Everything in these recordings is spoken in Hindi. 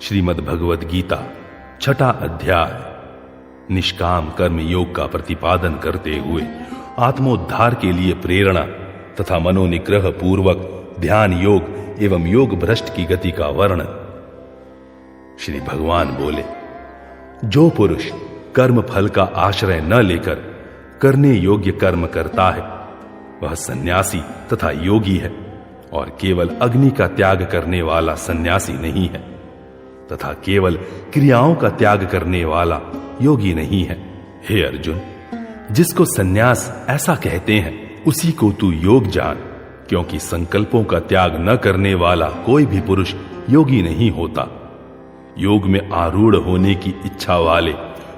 श्रीमद् भगवद गीता छठा अध्याय निष्काम कर्म योग का प्रतिपादन करते हुए आत्मोद्धार के लिए प्रेरणा तथा मनोनिग्रह पूर्वक ध्यान योग एवं योग भ्रष्ट की गति का वर्णन। श्री भगवान बोले, जो पुरुष कर्म फल का आश्रय न लेकर करने योग्य कर्म करता है वह सन्यासी तथा योगी है, और केवल अग्नि का त्याग करने वाला सन्यासी नहीं है तथा केवल क्रियाओं का त्याग करने वाला योगी नहीं है। हे अर्जुन, जिसको सन्यास ऐसा कहते हैं उसी को तू योग जान, क्योंकि संकल्पों का त्याग न करने वाला कोई भी पुरुष योगी नहीं होता। योग में आरूढ़ होने की इच्छा वाले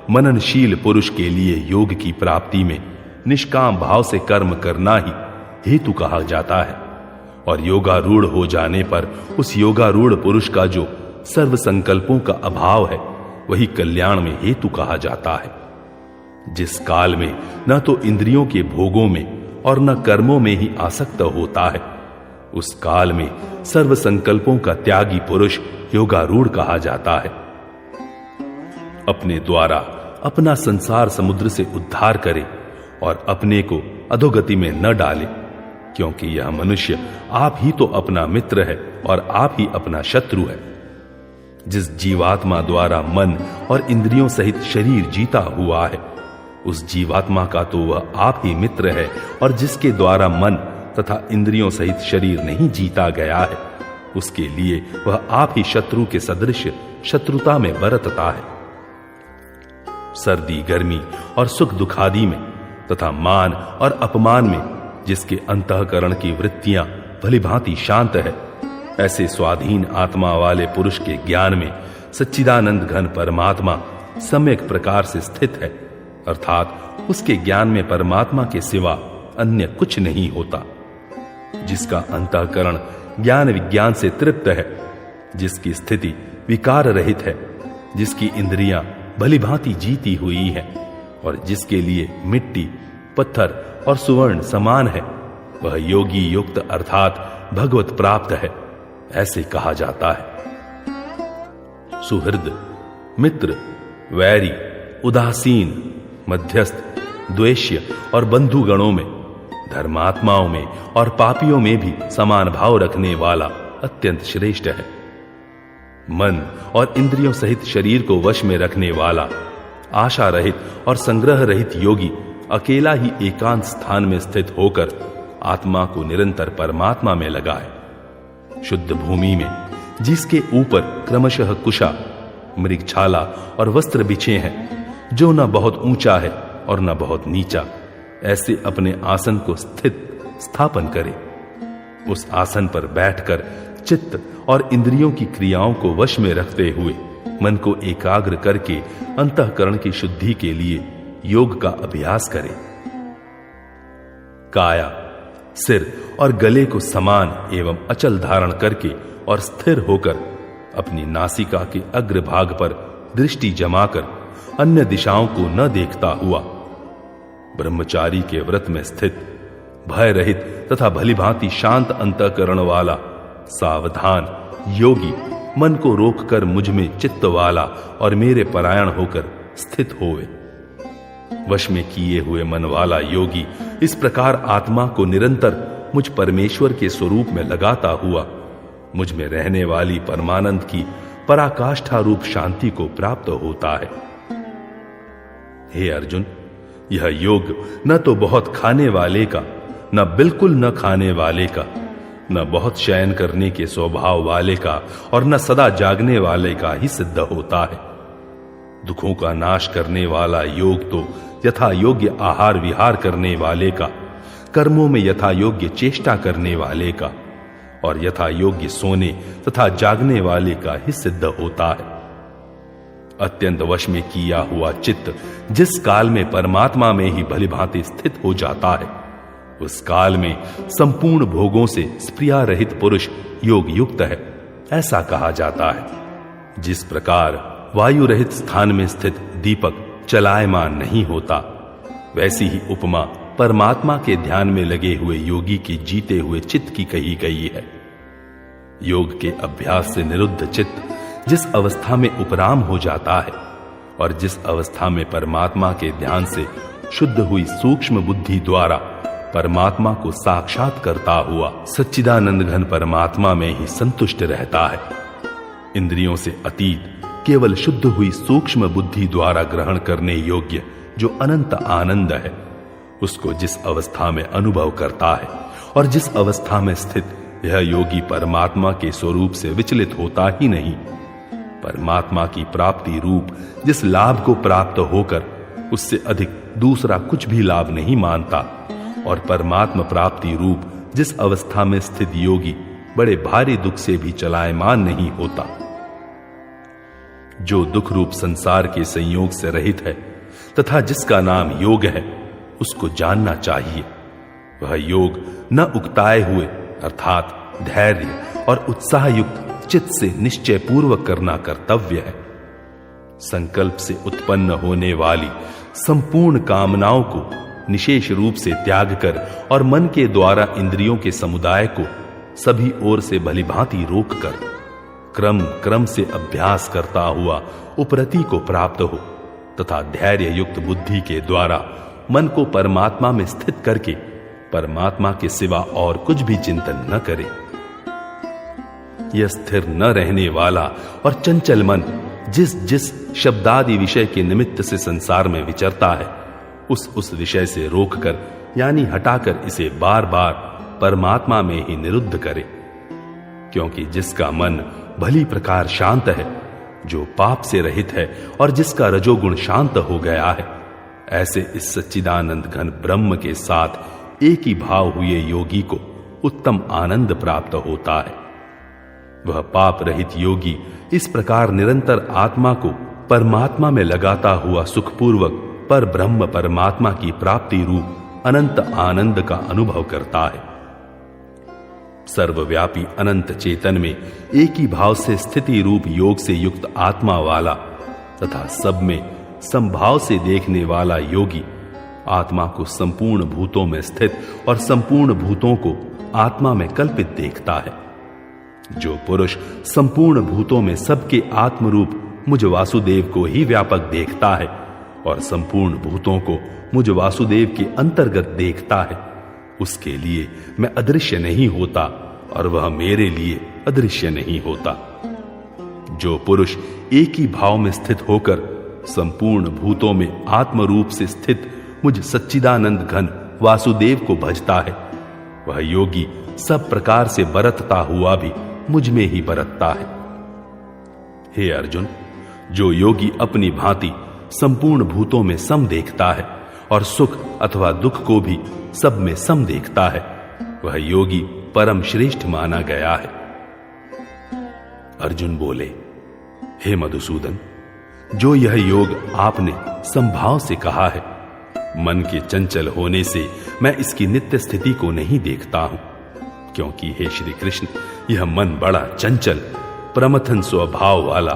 मननशील पुरुष के लिए योग की प्राप्ति में निष्काम भाव से कर्म करना ही हेतु कहा जाता है, और योगारूढ़ हो जाने पर उस योगारूढ़ पुरुष का जो सर्व संकल्पों का अभाव है वही कल्याण में हेतु कहा जाता है। जिस काल में न तो इंद्रियों के भोगों में और न कर्मों में ही आसक्त होता है, उस काल में सर्व संकल्पों का त्यागी पुरुष योगारूढ़ कहा जाता है। अपने द्वारा अपना संसार समुद्र से उद्धार करे और अपने को अधोगति में न डाले, क्योंकि यह मनुष्य आप ही तो अपना मित्र है और आप ही अपना शत्रु है। जिस जीवात्मा द्वारा मन और इंद्रियों सहित शरीर जीता हुआ है, उस जीवात्मा का तो वह आप ही मित्र है, और जिसके द्वारा मन तथा इंद्रियों सहित शरीर नहीं जीता गया है, उसके लिए वह आप ही शत्रु के सदृश शत्रुता में बरतता है। सर्दी गर्मी और सुख दुखादि में तथा मान और अपमान में जिसके अंतःकरण की वृत्तियां भलीभांति शांत है, ऐसे स्वाधीन आत्मा वाले पुरुष के ज्ञान में सच्चिदानंद घन परमात्मा सम्यक प्रकार से स्थित है, अर्थात उसके ज्ञान में परमात्मा के सिवा अन्य कुछ नहीं होता। जिसका अंतःकरण ज्ञान विज्ञान से तृप्त है, जिसकी स्थिति विकार रहित है, जिसकी इंद्रियां भलीभांति जीती हुई हैं, और जिसके लिए मिट्टी पत्थर और सुवर्ण समान है, वह योगी युक्त अर्थात भगवत प्राप्त है, ऐसे कहा जाता है। सुहृद, मित्र, वैरी, उदासीन, मध्यस्थ, द्वेष्य और बंधुगणों में, धर्मात्माओं में और पापियों में भी समान भाव रखने वाला अत्यंत श्रेष्ठ है। मन और इंद्रियों सहित शरीर को वश में रखने वाला आशा रहित और संग्रह रहित योगी अकेला ही एकांत स्थान में स्थित होकर आत्मा को निरंतर परमात्मा में लगाए। शुद्ध भूमि में जिसके ऊपर क्रमशः कुशा, मृगछाला और वस्त्र बिछे हैं, जो न बहुत ऊंचा है और न बहुत नीचा, ऐसे अपने आसन को स्थापन करे। उस आसन पर बैठकर चित्त और इंद्रियों की क्रियाओं को वश में रखते हुए मन को एकाग्र करके अंतःकरण की शुद्धि के लिए योग का अभ्यास करे। काया, सिर और गले को समान एवं अचल धारण करके और स्थिर होकर अपनी नासिका के अग्रभाग पर दृष्टि जमाकर अन्य दिशाओं को न देखता हुआ ब्रह्मचारी के व्रत में स्थित, भय रहित तथा भलीभांति शांत अंतःकरण वाला सावधान योगी मन को रोककर मुझ में चित्त वाला और मेरे परायण होकर स्थित होवे। वश में किए हुए मन वाला योगी इस प्रकार आत्मा को निरंतर मुझ परमेश्वर के स्वरूप में लगाता हुआ मुझ में रहने वाली परमानंद की पराकाष्ठा रूप शांति को प्राप्त होता है। हे अर्जुन, यह योग न तो बहुत खाने वाले का, न बिल्कुल न खाने वाले का, न बहुत शयन करने के स्वभाव वाले का और न सदा जागने वाले का ही सिद्ध होता है। दुखों का नाश करने वाला योग तो यथा योग्य आहार विहार करने वाले का, कर्मों में यथा योग्य चेष्टा करने वाले का और यथा योग्य सोने तथा जागने वाले का ही सिद्ध होता है। अत्यंत वश में किया हुआ चित्त जिस काल में परमात्मा में ही भलीभांति स्थित हो जाता है, उस काल में संपूर्ण भोगों से स्प्रिया रहित पुरुष योग युक्त है, ऐसा कहा जाता है। जिस प्रकार वायु रहित स्थान में स्थित दीपक चलायमान नहीं होता, वैसी ही उपमा परमात्मा के ध्यान में लगे हुए योगी के जीते हुए चित्त की कही गई है। योग के अभ्यास से निरुद्ध चित्त जिस अवस्था में उपराम हो जाता है और जिस अवस्था में परमात्मा के ध्यान से शुद्ध हुई सूक्ष्म बुद्धि द्वारा परमात्मा को साक्षात करता हुआ सच्चिदानंद घन परमात्मा में ही संतुष्ट रहता है। इंद्रियों से अतीत केवल शुद्ध हुई सूक्ष्म बुद्धि द्वारा ग्रहण करने योग्य जो अनंत आनंद है, उसको जिस अवस्था में अनुभव करता है और जिस अवस्था में स्थित यह योगी परमात्मा के स्वरूप से विचलित होता ही नहीं, परमात्मा की प्राप्ति रूप जिस लाभ को प्राप्त होकर उससे अधिक दूसरा कुछ भी लाभ नहीं मानता, और परमात्मा प्राप्ति रूप जिस अवस्था में स्थित योगी बड़े भारी दुख से भी चलायमान नहीं होता। जो दुख रूप संसार के संयोग से रहित है तथा जिसका नाम योग है, उसको जानना चाहिए। वह योग न उकताए हुए अर्थात धैर्य और उत्साह युक्त चित्त से निश्चय पूर्वक करना कर्तव्य है। संकल्प से उत्पन्न होने वाली संपूर्ण कामनाओं को निशेष रूप से त्याग कर और मन के द्वारा इंद्रियों के समुदाय को सभी ओर से भलीभांति रोककर क्रम क्रम से अभ्यास करता हुआ उपरति को प्राप्त हो तथा धैर्य युक्त बुद्धि के द्वारा मन को परमात्मा में स्थित करके परमात्मा के सिवा और कुछ भी चिंतन न करे। यह स्थिर न रहने वाला और चंचल मन जिस जिस शब्दादि विषय के निमित्त से संसार में विचरता है, उस विषय से रोककर यानी हटाकर इसे बार बार परमात्मा में ही निरुद्ध करे। क्योंकि जिसका मन भली प्रकार शांत है, जो पाप से रहित है और जिसका रजोगुण शांत हो गया है, ऐसे इस सच्चिदानंद घन ब्रह्म के साथ एक ही भाव हुए योगी को उत्तम आनंद प्राप्त होता है। वह पाप रहित योगी इस प्रकार निरंतर आत्मा को परमात्मा में लगाता हुआ सुखपूर्वक पर ब्रह्म परमात्मा की प्राप्ति रूप अनंत आनंद का अनुभव करता है। सर्वव्यापी अनंत चेतन में एक ही भाव से स्थिति रूप योग से युक्त आत्मा वाला तथा सब में संभाव से देखने वाला योगी आत्मा को संपूर्ण भूतों में स्थित और संपूर्ण भूतों को आत्मा में कल्पित देखता है। जो पुरुष संपूर्ण भूतों में सबके आत्मरूप मुझ वासुदेव को ही व्यापक देखता है और संपूर्ण भूतों को मुझ वासुदेव के अंतर्गत देखता है, उसके लिए मैं अदृश्य नहीं होता और वह मेरे लिए अदृश्य नहीं होता। जो पुरुष एक ही भाव में स्थित होकर संपूर्ण भूतों में आत्मरूप से स्थित मुझ सच्चिदानंद घन वासुदेव को भजता है, वह योगी सब प्रकार से बरतता हुआ भी मुझ में ही बरतता है। हे अर्जुन, जो योगी अपनी भांति संपूर्ण भूतों में सम देखता है और सुख अथवा दुख को भी सब में सम देखता है, वह योगी परम श्रेष्ठ माना गया है। अर्जुन बोले, हे मधुसूदन, जो यह योग आपने संभाव से कहा है, मन के चंचल होने से मैं इसकी नित्य स्थिति को नहीं देखता हूं, क्योंकि हे श्री कृष्ण, यह मन बड़ा चंचल प्रमथन स्वभाव वाला,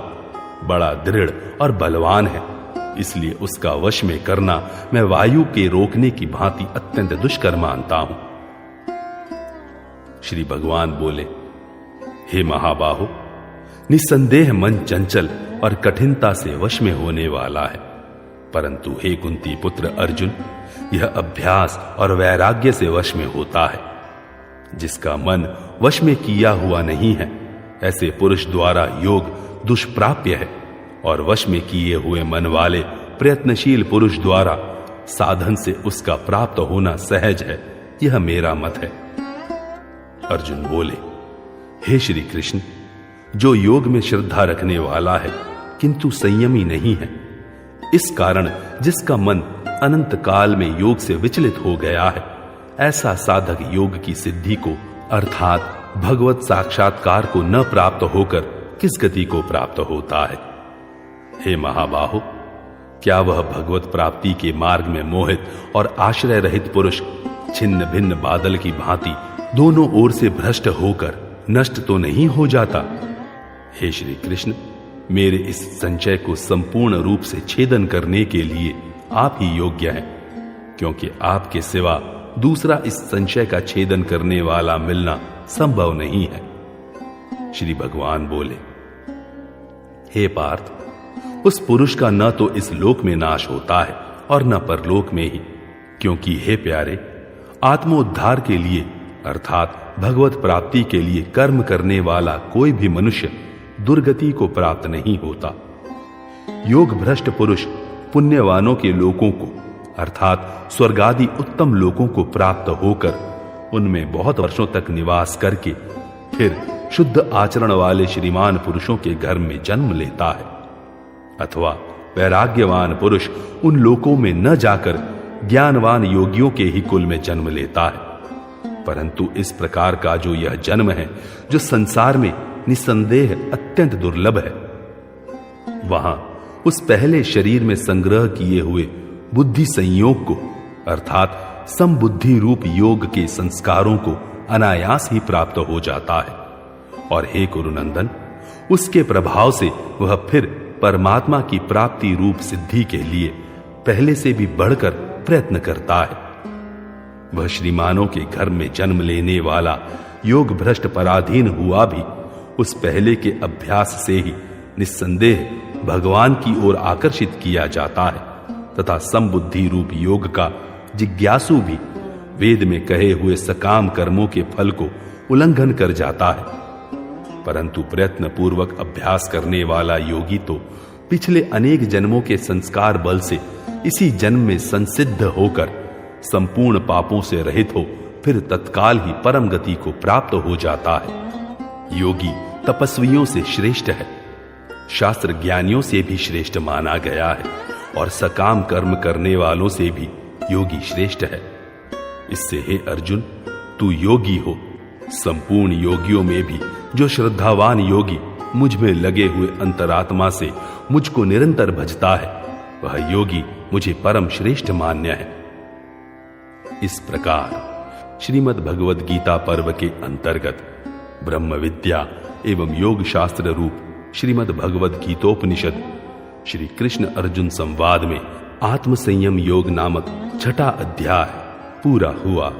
बड़ा दृढ़ और बलवान है, इसलिए उसका वश में करना मैं वायु के रोकने की भांति अत्यंत दुष्कर मानता हूं। श्री भगवान बोले, हे महाबाहो, निसंदेह मन चंचल और कठिनता से वश में होने वाला है, परंतु हे कुंती पुत्र अर्जुन, यह अभ्यास और वैराग्य से वश में होता है। जिसका मन वश में किया हुआ नहीं है, ऐसे पुरुष द्वारा योग दुष्प्राप्य है, और वश में किए हुए मन वाले प्रयत्नशील पुरुष द्वारा साधन से उसका प्राप्त होना सहज है, यह मेरा मत है। अर्जुन बोले, हे श्री कृष्ण, जो योग में श्रद्धा रखने वाला है किंतु संयमी नहीं है, इस कारण जिसका मन अनंत काल में योग से विचलित हो गया है, ऐसा साधक योग की सिद्धि को अर्थात भगवत साक्षात्कार को न प्राप्त होकर किस गति को प्राप्त होता है। हे महाबाहो, क्या वह भगवत प्राप्ति के मार्ग में मोहित और आश्रय रहित पुरुष छिन्न भिन्न बादल की भांति दोनों ओर से भ्रष्ट होकर नष्ट तो नहीं हो जाता? हे श्री कृष्ण, मेरे इस संचय को संपूर्ण रूप से छेदन करने के लिए आप ही योग्य हैं, क्योंकि आपके सिवा दूसरा इस संशय का छेदन करने वाला मिलना संभव नहीं है। श्री भगवान बोले, हे पार्थ, उस पुरुष का न तो इस लोक में नाश होता है और न परलोक में ही, क्योंकि हे प्यारे, आत्मोद्धार के लिए अर्थात भगवत प्राप्ति के लिए कर्म करने वाला कोई भी मनुष्य दुर्गति को प्राप्त नहीं होता। योग भ्रष्ट पुरुष पुण्यवानों के लोकों को अर्थात स्वर्गादि उत्तम लोकों को प्राप्त होकर उनमें बहुत वर्षों तक निवास करके फिर शुद्ध आचरण वाले श्रीमान पुरुषों के घर में जन्म लेता है, अथवा वैराग्यवान पुरुष उन लोकों में न जाकर ज्ञानवान योगियों के ही कुल में जन्म लेता है। परंतु इस प्रकार का जो यह जन्म है, जो संसार में निसंदेह अत्यंत दुर्लभ है, वहां उस पहले शरीर में संग्रह किए हुए बुद्धि संयोग को अर्थात समबुद्धि रूप योग के संस्कारों को अनायास ही प्राप्त हो जाता है। और हे कुरुनंदन, उसके प्रभाव से वह फिर परमात्मा की प्राप्ति रूप सिद्धि के लिए पहले से भी बढ़कर प्रयत्न करता है। वह श्रीमानों के घर में जन्म लेने वाला योग भ्रष्ट पराधीन हुआ भी उस पहले के अभ्यास से ही निस्संदेह भगवान की ओर आकर्षित किया जाता है, तथा समबुद्धि रूप योग का जिज्ञासु भी वेद में कहे हुए सकाम कर्मों के फल को उल्लंघन कर जाता है। परंतु प्रयत्न पूर्वक अभ्यास करने वाला योगी तो पिछले अनेक जन्मों के संस्कार बल से इसी जन्म में संसिद्ध होकर संपूर्ण पापों से रहित हो फिर तत्काल ही परम गति को प्राप्त हो जाता है। योगी तपस्वियों से श्रेष्ठ है, शास्त्र ज्ञानियों से भी श्रेष्ठ माना गया है, और सकाम कर्म करने वालों से भी योगी श्रेष्ठ है। इससे हे अर्जुन, तू योगी हो। संपूर्ण योगियों में भी जो श्रद्धावान योगी मुझ में लगे हुए अंतरात्मा से मुझको निरंतर भजता है, वह योगी मुझे परम श्रेष्ठ मान्य है। इस प्रकार श्रीमद् भगवद गीता पर्व के अंतर्गत ब्रह्म विद्या एवं योग शास्त्र रूप श्रीमद् भगवद गीतोपनिषद श्री कृष्ण अर्जुन संवाद में आत्म संयम योग नामक छठा अध्याय पूरा हुआ।